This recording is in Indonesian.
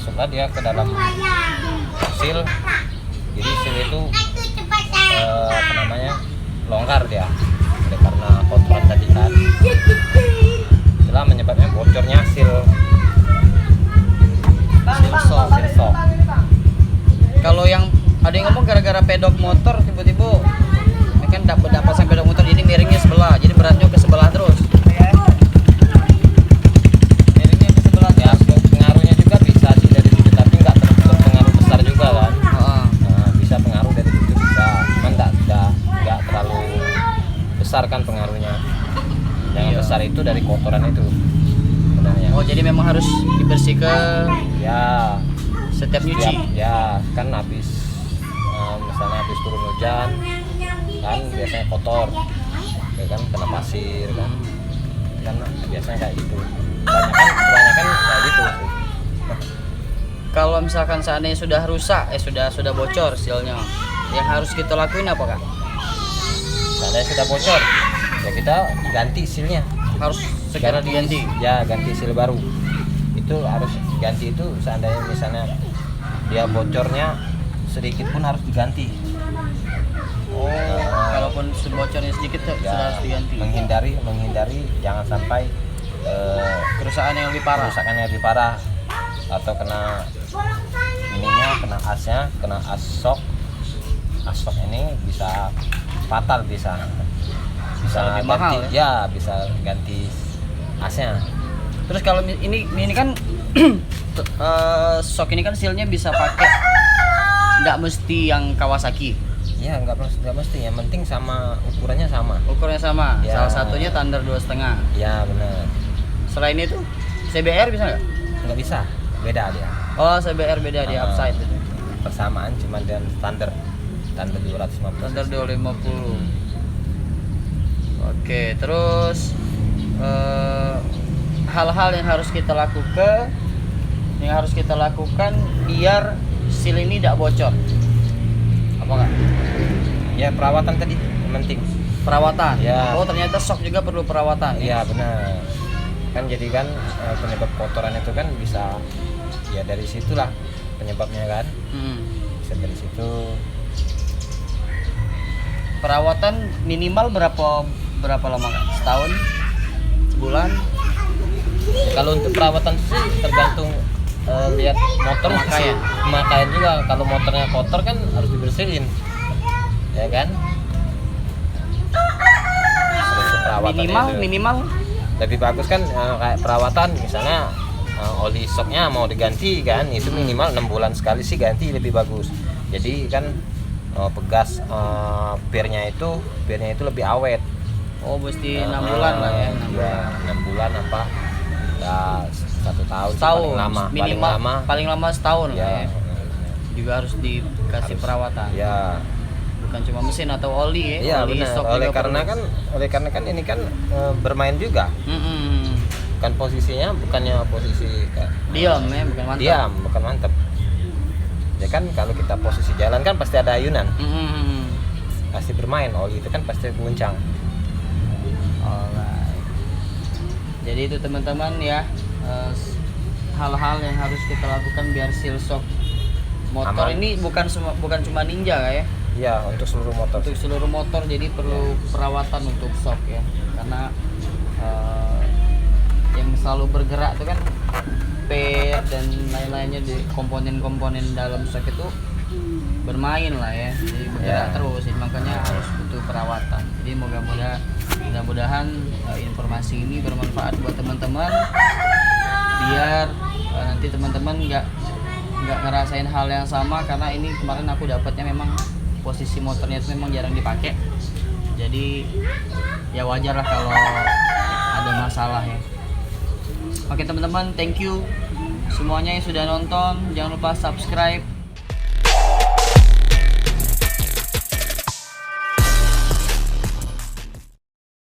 masuklah dia ke dalam seal. Jadi seal itu longgar dia karena kotoran tadi kan, itulah menyebabkan bocornya seal sok. Kalau yang ada yang ngomong gara-gara pedok motor tiba-tiba ini kan dapat pasang pedok motor jadi miringnya sebelah, jadi beratnya ke sebelah terus. Miringnya ke sebelah ya, pengaruhnya juga bisa sih dari situ, tapi nggak terpengaruh besar juga kan. Nah, bisa pengaruh dari situ bisa, cuman nggak terlalu besar kan pengaruhnya. Yang besar itu dari kotoran itu sebenarnya. Oh, jadi memang harus dibersihkan Ya, setiap nyuci. ya kan habis misalnya habis turun hujan kan biasanya kotor ya kan, kena pasir kan biasanya kayak gitu, kebanyakan kayak gitu sih. Kalau misalkan seandainya sudah rusak, sudah bocor sealnya, yang harus kita lakuin apa, Kak? Seandainya sudah bocor ya kita ganti sealnya, Harus segera diganti. Ya, ganti seal baru. Itu harus diganti, itu seandainya misalnya dia bocornya sedikit pun harus diganti. Oh, kalaupun bocornya sedikit Ya, sudah harus diganti. menghindari jangan sampai Kerusakan yang lebih parah. kerusakan yang lebih parah atau kena ininya, kena asnya, kena as shock ini bisa fatal, bisa lebih mahal ganti, ya bisa ganti asnya. Terus kalau ini kan shock ini kan sealnya bisa pakai, nggak mesti yang Kawasaki. Ya nggak mesti, yang penting sama ukurannya sama. Ukurannya sama. Ya. Salah satunya Thunder 2,5. Ya benar. Selain itu CBR bisa nggak? Nggak bisa, beda dia. Oh, CBR beda di upside itu. Persamaan cuma dengan Thunder 250. Thunder 250. Oke, terus hal-hal yang harus kita lakukan biar seal ini tidak bocor. Apa enggak? Ya perawatan tadi yang penting. Perawatan. Ya. Oh, ternyata shock juga perlu perawatan. Iya benar. Kan jadi kan penyebab kotoran itu kan bisa ya dari situlah penyebabnya kan. Bisa dari situ. Perawatan minimal berapa lama, Kak? Setahun? Sebulan? Kalau untuk perawatan sih tergantung lihat motor pemakaian juga. Kalau motornya kotor kan harus dibersihin, ya kan. Minimal Lebih bagus kan kayak perawatan misalnya oli shocknya mau diganti kan, itu minimal 6 bulan sekali sih ganti, lebih bagus. Jadi kan pegas pirnya itu lebih awet. Oh, mesti 6 bulan lah ya. 6 bulan apa ya, 1 tahun Setahun paling lama. minimal, paling lama setahun lah Ya, ya. Juga harus dikasih perawatan. ya. Bukan cuma mesin atau oli ya. Iya Oli benar. stok Oleh juga karena kan ini kan bermain juga. Bukan posisinya, bukannya posisi diam ya, bukan mantap. diam, bukan mantap. Ya kan kalau kita posisi jalan kan pasti ada ayunan, pasti bermain. Oli itu kan pasti guncang. Alright. Jadi itu teman-teman ya, hal-hal yang harus kita lakukan biar seal shock motor Aman. ini bukan cuma Ninja ya. Iya, untuk seluruh motor. Untuk seluruh motor, jadi perlu perawatan untuk shock ya, karena yang selalu bergerak itu kan per dan lain-lainnya di komponen-komponen dalam shock itu bermain lah ya, jadi bergerak terus, jadi makanya harus butuh perawatan. Jadi mudah-mudahan informasi ini bermanfaat buat teman-teman, biar nanti teman-teman nggak ngerasain hal yang sama, karena ini kemarin aku dapatnya memang posisi motornya itu memang jarang dipakai, jadi ya wajar lah kalau ada masalah ya. Oke teman-teman, thank you semuanya yang sudah nonton, jangan lupa subscribe,